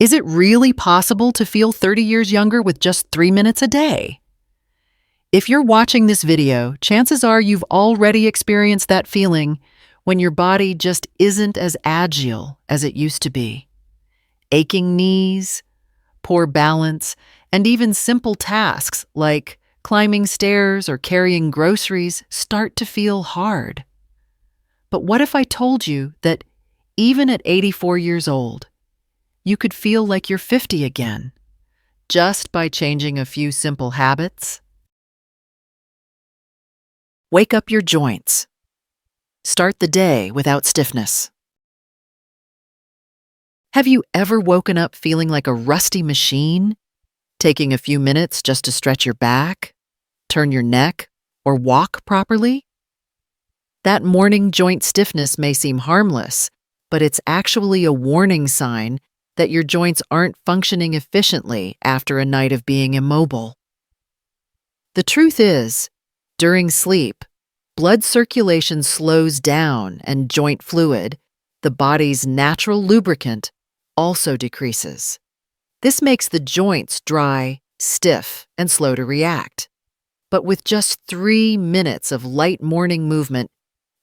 Is it really possible to feel 30 years younger with just 3 minutes a day? If you're watching this video, chances are you've already experienced that feeling when your body just isn't as agile as it used to be. Aching knees, poor balance, and even simple tasks like climbing stairs or carrying groceries start to feel hard. But what if I told you that even at 84 years old, you could feel like you're 50 again, just by changing a few simple habits? Wake up your joints. Start the day without stiffness. Have you ever woken up feeling like a rusty machine? Taking a few minutes just to stretch your back, turn your neck, or walk properly? That morning joint stiffness may seem harmless, but it's actually a warning sign that your joints aren't functioning efficiently after a night of being immobile. The truth is, during sleep, blood circulation slows down and joint fluid, the body's natural lubricant, also decreases. This makes the joints dry, stiff, and slow to react. But with just 3 minutes of light morning movement,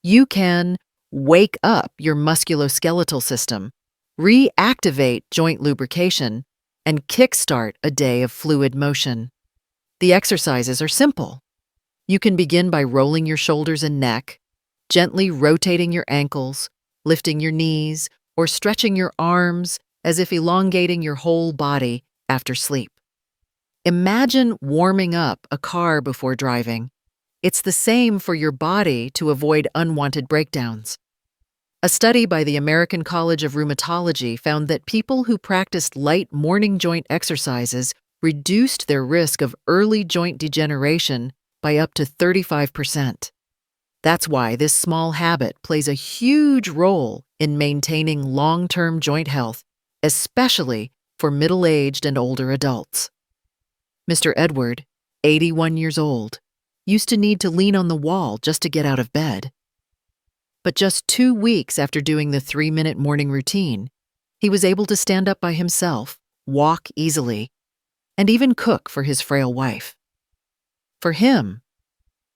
you can wake up your musculoskeletal system, reactivate joint lubrication, and kickstart a day of fluid motion. The exercises are simple. You can begin by rolling your shoulders and neck, gently rotating your ankles, lifting your knees, or stretching your arms as if elongating your whole body after sleep. Imagine warming up a car before driving. It's the same for your body to avoid unwanted breakdowns. A study by the American College of Rheumatology found that people who practiced light morning joint exercises reduced their risk of early joint degeneration by up to 35%. That's why this small habit plays a huge role in maintaining long-term joint health, especially for middle-aged and older adults. Mr. Edward, 81 years old, used to need to lean on the wall just to get out of bed. But just 2 weeks after doing the 3-minute morning routine, he was able to stand up by himself, walk easily, and even cook for his frail wife. For him,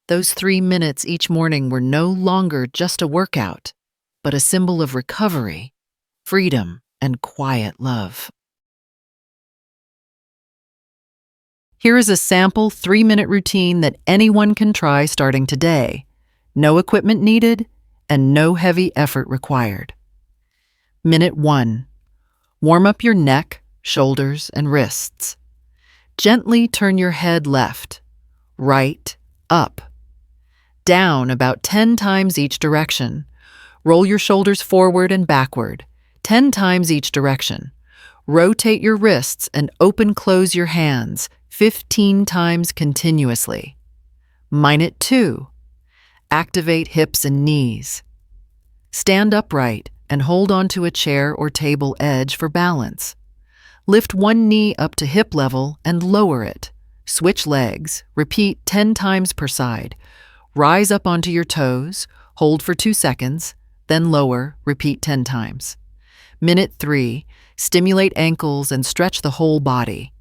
those 3 minutes each morning were no longer just a workout, but a symbol of recovery, freedom, and quiet love. Here is a sample 3-minute routine that anyone can try starting today. No equipment needed and no heavy effort required. Minute 1. Warm up your neck, shoulders, and wrists. Gently turn your head left, right, up, down about 10 times each direction. Roll your shoulders forward and backward, 10 times each direction. Rotate your wrists and open-close your hands 15 times continuously. Minute 2. Activate hips and knees. Stand upright and hold onto a chair or table edge for balance. Lift one knee up to hip level and lower it. Switch legs. Repeat 10 times per side. Rise up onto your toes. Hold for 2 seconds. Then lower. Repeat 10 times. Minute 3. Stimulate ankles and stretch the whole body.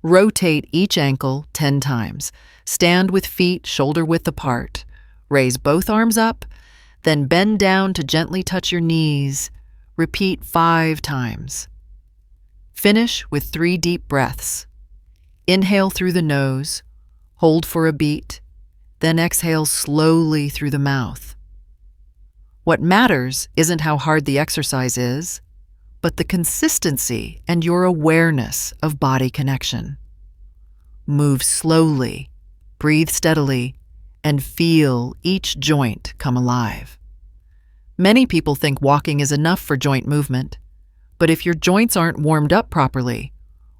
Rotate each ankle 10 times. Stand with feet shoulder-width apart. Raise both arms up, then bend down to gently touch your knees. Repeat 5 times. Finish with 3 deep breaths. Inhale through the nose, hold for a beat, then exhale slowly through the mouth. What matters isn't how hard the exercise is, but the consistency and your awareness of body connection. Move slowly, breathe steadily, and feel each joint come alive. Many people think walking is enough for joint movement, but if your joints aren't warmed up properly,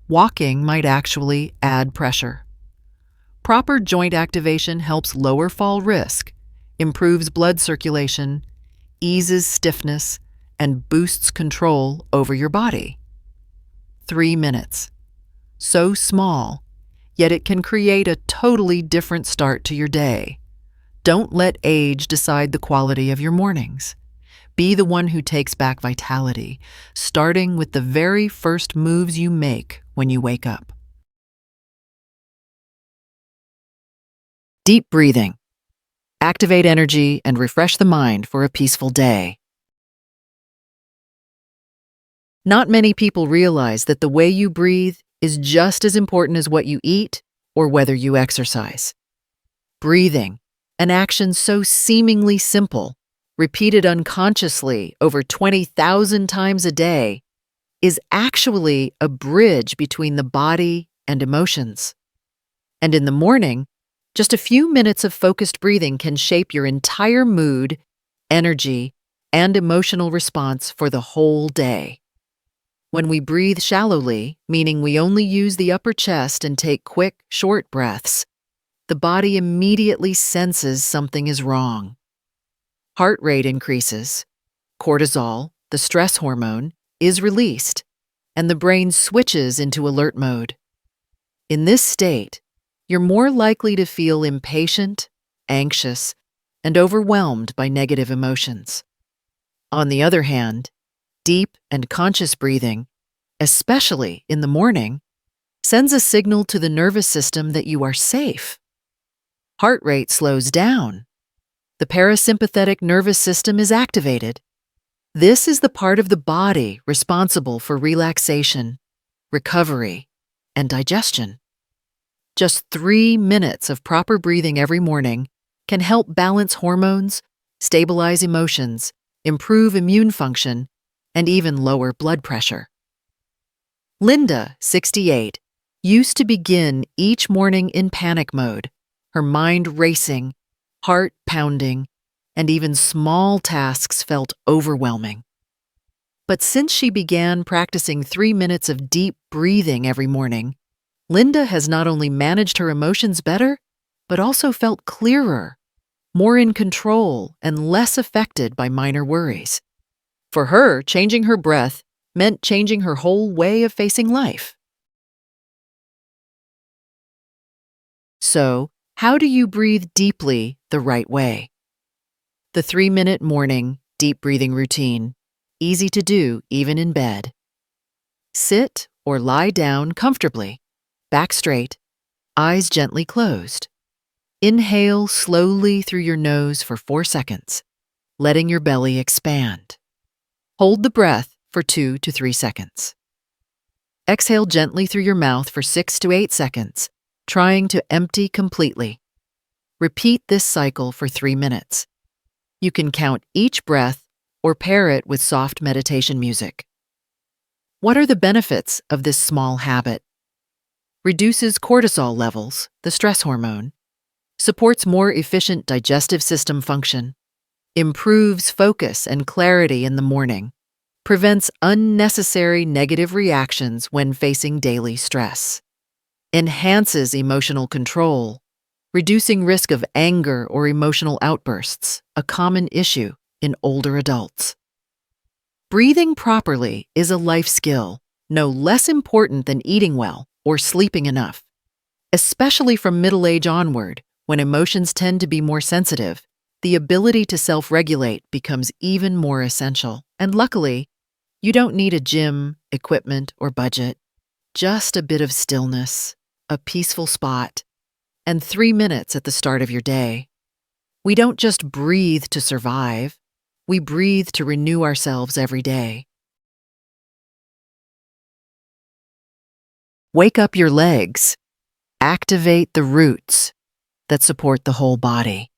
walking might actually add pressure. Proper joint activation helps lower fall risk, improves blood circulation, eases stiffness, and boosts control over your body. 3 minutes. So small, yet it can create a totally different start to your day. Don't let age decide the quality of your mornings. Be the one who takes back vitality, starting with the very first moves you make when you wake up. Deep breathing. Activate energy and refresh the mind for a peaceful day. Not many people realize that the way you breathe is just as important as what you eat or whether you exercise. Breathing, an action so seemingly simple, repeated unconsciously over 20,000 times a day, is actually a bridge between the body and emotions. And in the morning, just a few minutes of focused breathing can shape your entire mood, energy, and emotional response for the whole day. When we breathe shallowly, meaning we only use the upper chest and take quick, short breaths, the body immediately senses something is wrong. Heart rate increases, cortisol, the stress hormone, is released, and the brain switches into alert mode. In this state, you're more likely to feel impatient, anxious, and overwhelmed by negative emotions. On the other hand, deep and conscious breathing, especially in the morning, sends a signal to the nervous system that you are safe. Heart rate slows down. The parasympathetic nervous system is activated. This is the part of the body responsible for relaxation, recovery, and digestion. Just 3 minutes of proper breathing every morning can help balance hormones, stabilize emotions, improve immune function, and even lower blood pressure. Linda, 68, used to begin each morning in panic mode, her mind racing, heart pounding, and even small tasks felt overwhelming. But since she began practicing 3 minutes of deep breathing every morning, Linda has not only managed her emotions better, but also felt clearer, more in control, and less affected by minor worries. For her, changing her breath meant changing her whole way of facing life. So, how do you breathe deeply the right way? The 3-minute morning deep breathing routine, easy to do even in bed. Sit or lie down comfortably, back straight, eyes gently closed. Inhale slowly through your nose for 4 seconds, letting your belly expand. Hold the breath for 2 to 3 seconds. Exhale gently through your mouth for 6 to 8 seconds, trying to empty completely. Repeat this cycle for 3 minutes. You can count each breath or pair it with soft meditation music. What are the benefits of this small habit? Reduces cortisol levels, the stress hormone, supports more efficient digestive system function, improves focus and clarity in the morning, prevents unnecessary negative reactions when facing daily stress, enhances emotional control, reducing risk of anger or emotional outbursts, a common issue in older adults. Breathing properly is a life skill, no less important than eating well or sleeping enough. Especially from middle age onward, when emotions tend to be more sensitive, the ability to self-regulate becomes even more essential. And luckily, you don't need a gym, equipment, or budget. Just a bit of stillness, a peaceful spot, and 3 minutes at the start of your day. We don't just breathe to survive, we breathe to renew ourselves every day. Wake up your legs. Activate the roots that support the whole body.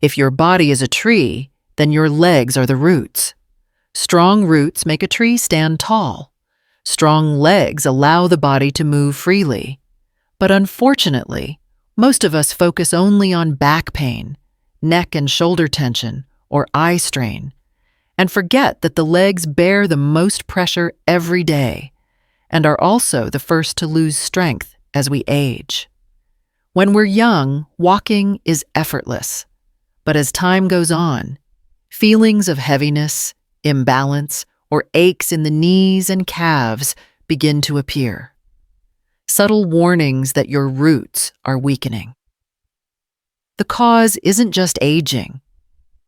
If your body is a tree, then your legs are the roots. Strong roots make a tree stand tall. Strong legs allow the body to move freely. But unfortunately, most of us focus only on back pain, neck and shoulder tension, or eye strain, and forget that the legs bear the most pressure every day and are also the first to lose strength as we age. When we're young, walking is effortless. But as time goes on, feelings of heaviness, imbalance, or aches in the knees and calves begin to appear. Subtle warnings that your roots are weakening. The cause isn't just aging.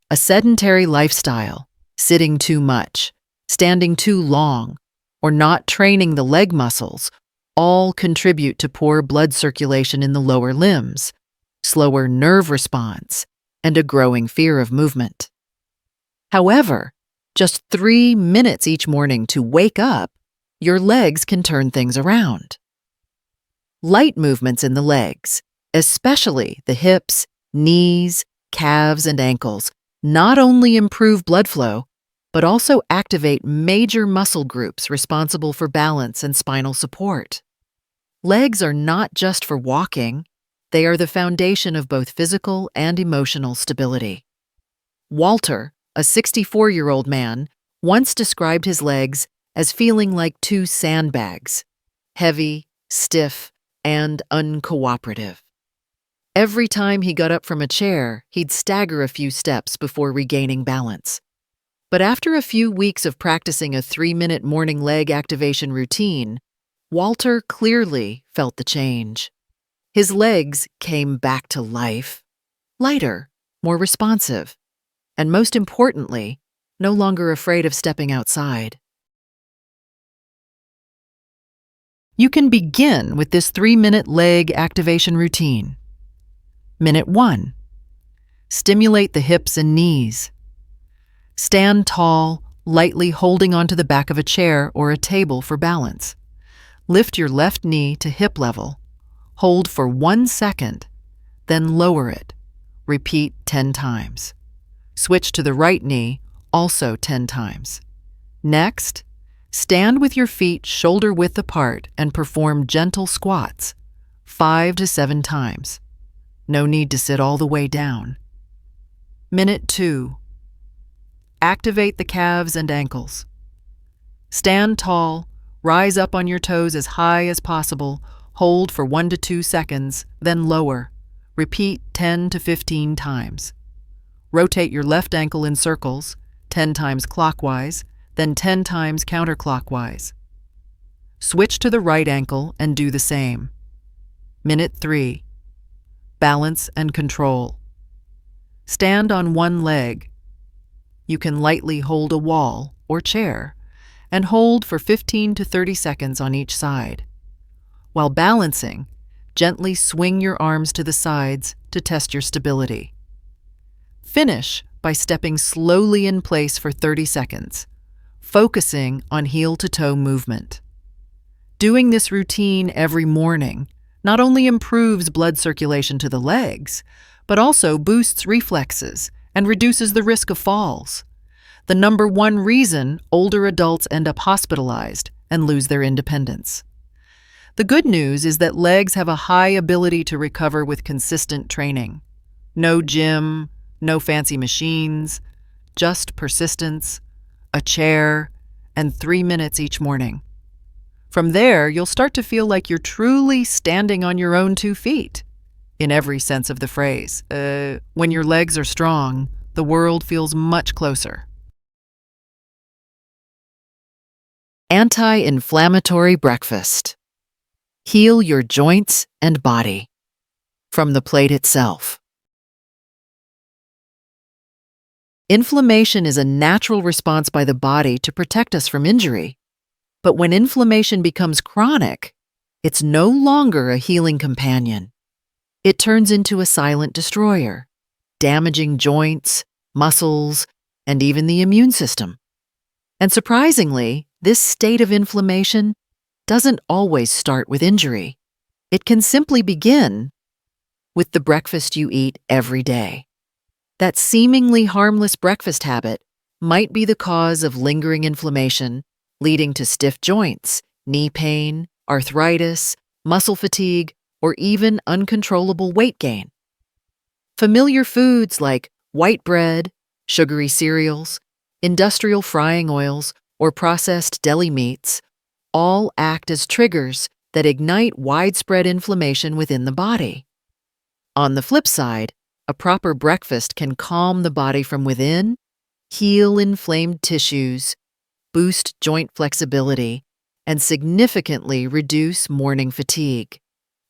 A sedentary lifestyle, sitting too much, standing too long, or not training the leg muscles all contribute to poor blood circulation in the lower limbs, slower nerve response, and a growing fear of movement. However, just 3 minutes each morning to wake up, your legs can turn things around. Light movements in the legs, especially the hips, knees, calves, and ankles, not only improve blood flow, but also activate major muscle groups responsible for balance and spinal support. Legs are not just for walking, they are the foundation of both physical and emotional stability. Walter, a 64-year-old man, once described his legs as feeling like two sandbags, heavy, stiff, and uncooperative. Every time he got up from a chair, he'd stagger a few steps before regaining balance. But after a few weeks of practicing a 3-minute morning leg activation routine, Walter clearly felt the change. His legs came back to life, lighter, more responsive, and most importantly, no longer afraid of stepping outside. You can begin with this 3-minute leg activation routine. Minute 1. Stimulate the hips and knees. Stand tall, lightly holding onto the back of a chair or a table for balance. Lift your left knee to hip level. Hold for 1 second, then lower it. Repeat 10 times. Switch to the right knee, also 10 times. Next, stand with your feet shoulder-width apart and perform gentle squats, 5 to 7 times. No need to sit all the way down. Minute 2. Activate the calves and ankles. Stand tall, rise up on your toes as high as possible, hold for 1 to 2 seconds, then lower. Repeat 10 to 15 times. Rotate your left ankle in circles, 10 times clockwise, then 10 times counterclockwise. Switch to the right ankle and do the same. Minute 3. Balance and control. Stand on one leg. You can lightly hold a wall or chair and hold for 15 to 30 seconds on each side. While balancing, gently swing your arms to the sides to test your stability. Finish by stepping slowly in place for 30 seconds, focusing on heel-to-toe movement. Doing this routine every morning not only improves blood circulation to the legs, but also boosts reflexes and reduces the risk of falls. The number one reason older adults end up hospitalized and lose their independence. The good news is that legs have a high ability to recover with consistent training. No gym, no fancy machines, just persistence, a chair, and 3 minutes each morning. From there, you'll start to feel like you're truly standing on your own 2 feet, in every sense of the phrase. When your legs are strong, the world feels much closer. Anti-inflammatory breakfast. Heal your joints and body. From the plate itself. Inflammation is a natural response by the body to protect us from injury. But when inflammation becomes chronic, it's no longer a healing companion. It turns into a silent destroyer, damaging joints, muscles, and even the immune system. And surprisingly, this state of inflammation doesn't always start with injury. It can simply begin with the breakfast you eat every day. That seemingly harmless breakfast habit might be the cause of lingering inflammation, leading to stiff joints, knee pain, arthritis, muscle fatigue, or even uncontrollable weight gain. Familiar foods like white bread, sugary cereals, industrial frying oils, or processed deli meats all act as triggers that ignite widespread inflammation within the body. On the flip side, a proper breakfast can calm the body from within, heal inflamed tissues, boost joint flexibility, and significantly reduce morning fatigue.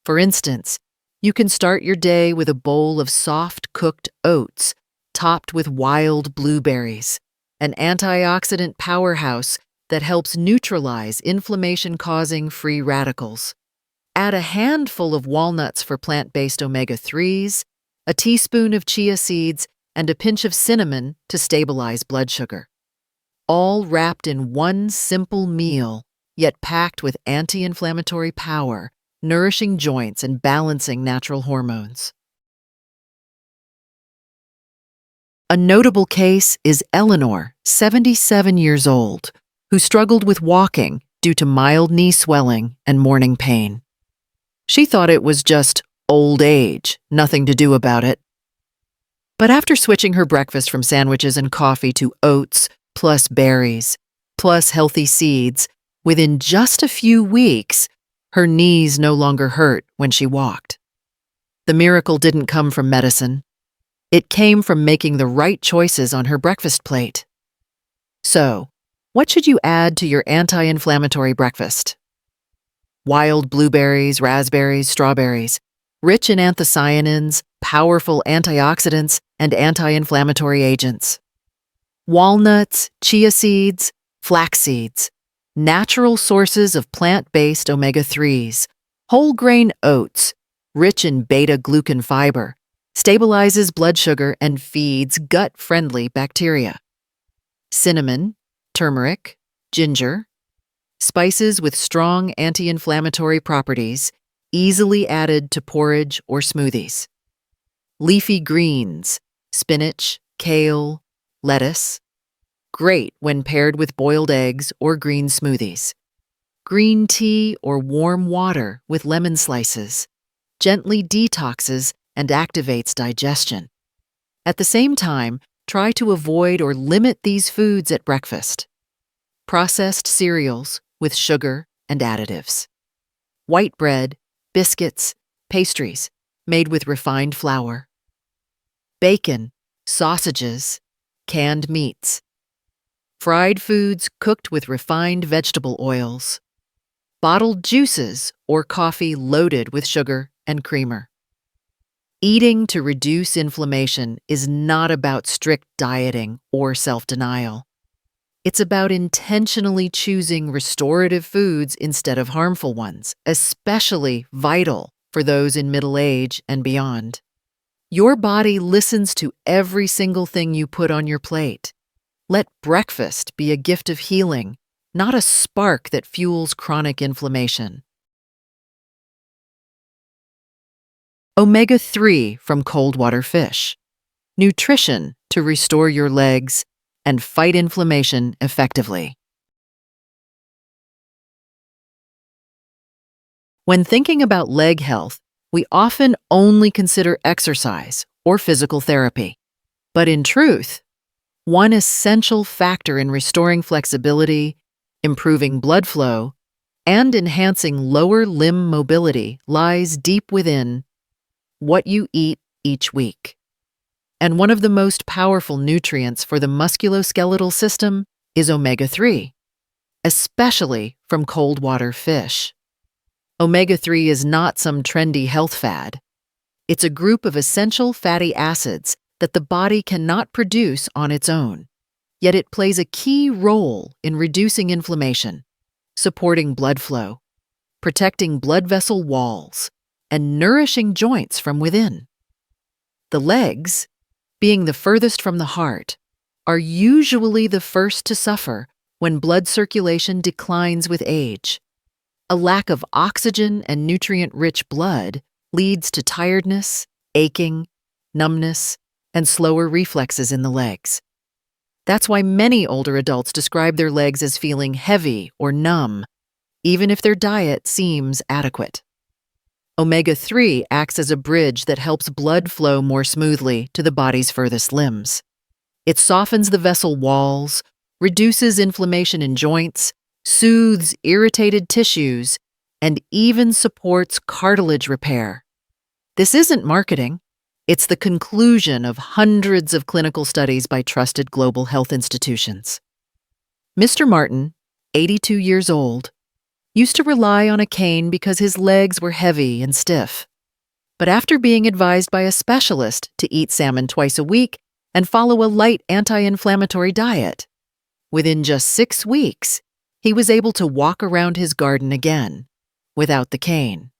For instance, You can start your day with a bowl of soft cooked oats topped with wild blueberries, an antioxidant powerhouse that helps neutralize inflammation-causing free radicals. Add a handful of walnuts for plant-based omega-3s, a teaspoon of chia seeds, and a pinch of cinnamon to stabilize blood sugar. All wrapped in one simple meal, yet packed with anti-inflammatory power, nourishing joints and balancing natural hormones. A notable case is Eleanor, 77 years old, who struggled with walking due to mild knee swelling and morning pain. She thought it was just old age, nothing to do about it. But after switching her breakfast from sandwiches and coffee to oats, plus berries, plus healthy seeds, within just a few weeks, her knees no longer hurt when she walked. The miracle didn't come from medicine. It came from making the right choices on her breakfast plate. So, what should you add to your anti-inflammatory breakfast? Wild blueberries, raspberries, strawberries, rich in anthocyanins, powerful antioxidants, and anti-inflammatory agents. Walnuts, chia seeds, flax seeds, natural sources of plant-based omega-3s, whole grain oats, rich in beta-glucan fiber, stabilizes blood sugar and feeds gut-friendly bacteria. Cinnamon, turmeric, ginger, spices with strong anti-inflammatory properties, easily added to porridge or smoothies. Leafy greens, spinach, kale, lettuce, great when paired with boiled eggs or green smoothies. Green tea or warm water with lemon slices gently detoxes and activates digestion. At the same time, try to avoid or limit these foods at breakfast. Processed cereals with sugar and additives. White bread, biscuits, pastries made with refined flour. Bacon, sausages, canned meats. Fried foods cooked with refined vegetable oils. Bottled juices or coffee loaded with sugar and creamer. Eating to reduce inflammation is not about strict dieting or self-denial. It's about intentionally choosing restorative foods instead of harmful ones, especially vital for those in middle age and beyond. Your body listens to every single thing you put on your plate. Let breakfast be a gift of healing, not a spark that fuels chronic inflammation. Omega-3 from cold water fish. Nutrition to restore your legs and fight inflammation effectively. When thinking about leg health, we often only consider exercise or physical therapy. But in truth, one essential factor in restoring flexibility, improving blood flow, and enhancing lower limb mobility lies deep within what you eat each week. And one of the most powerful nutrients for the musculoskeletal system is omega-3, especially from cold water fish. Omega-3 is not some trendy health fad. It's a group of essential fatty acids that the body cannot produce on its own. Yet it plays a key role in reducing inflammation, supporting blood flow, protecting blood vessel walls, and nourishing joints from within. The legs, being the furthest from the heart, are usually the first to suffer when blood circulation declines with age. A lack of oxygen and nutrient-rich blood leads to tiredness, aching, numbness, and slower reflexes in the legs. That's why many older adults describe their legs as feeling heavy or numb, even if their diet seems adequate. Omega-3 acts as a bridge that helps blood flow more smoothly to the body's furthest limbs. It softens the vessel walls, reduces inflammation in joints, soothes irritated tissues, and even supports cartilage repair. This isn't marketing. It's the conclusion of hundreds of clinical studies by trusted global health institutions. Mr. Martin, 82 years old, used to rely on a cane because his legs were heavy and stiff. But after being advised by a specialist to eat salmon twice a week and follow a light anti-inflammatory diet, within just 6 weeks, he was able to walk around his garden again, without the cane.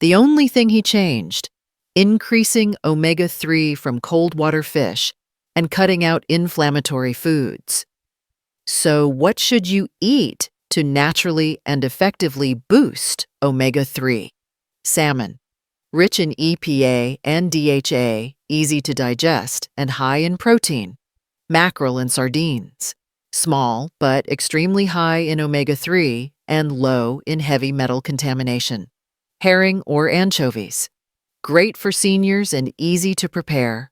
The only thing he changed, increasing omega-3 from cold water fish and cutting out inflammatory foods. So what should you eat to naturally and effectively boost omega-3? Salmon, rich in EPA and DHA, easy to digest and high in protein. Mackerel and sardines, small but extremely high in omega-3 and low in heavy metal contamination. Herring or anchovies, great for seniors and easy to prepare.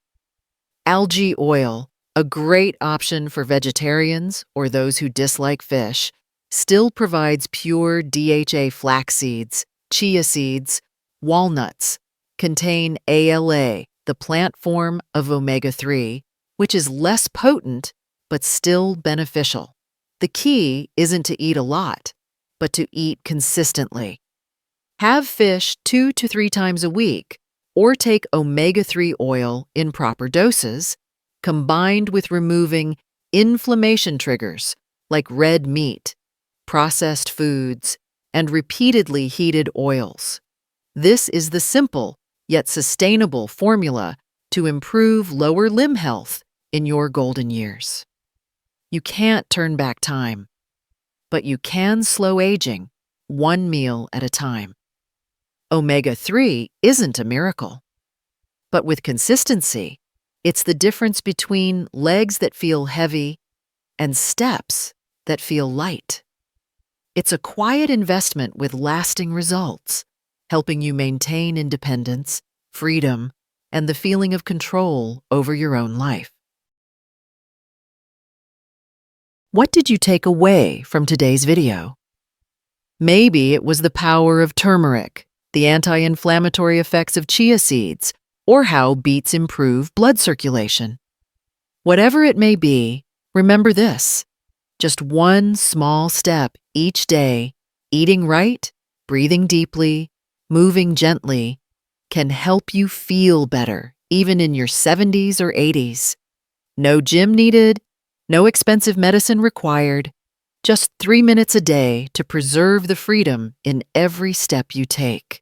Algae oil, a great option for vegetarians or those who dislike fish, still provides pure DHA flax seeds, chia seeds, walnuts, contain ALA, the plant form of omega-3, which is less potent but still beneficial. The key isn't to eat a lot, but to eat consistently. Have fish 2 to 3 times a week, or take omega-3 oil in proper doses, combined with removing inflammation triggers like red meat, processed foods, and repeatedly heated oils. This is the simple yet sustainable formula to improve lower limb health in your golden years. You can't turn back time, but you can slow aging, one meal at a time. Omega-3 isn't a miracle, but with consistency, it's the difference between legs that feel heavy and steps that feel light. It's a quiet investment with lasting results, helping you maintain independence, freedom, and the feeling of control over your own life. What did you take away from today's video? Maybe it was the power of turmeric, the anti-inflammatory effects of chia seeds, or how beets improve blood circulation. Whatever it may be, remember this: just one small step each day, eating right, breathing deeply, moving gently, can help you feel better even in your 70s or 80s. No gym needed, no expensive medicine required, just 3 minutes a day to preserve the freedom in every step you take.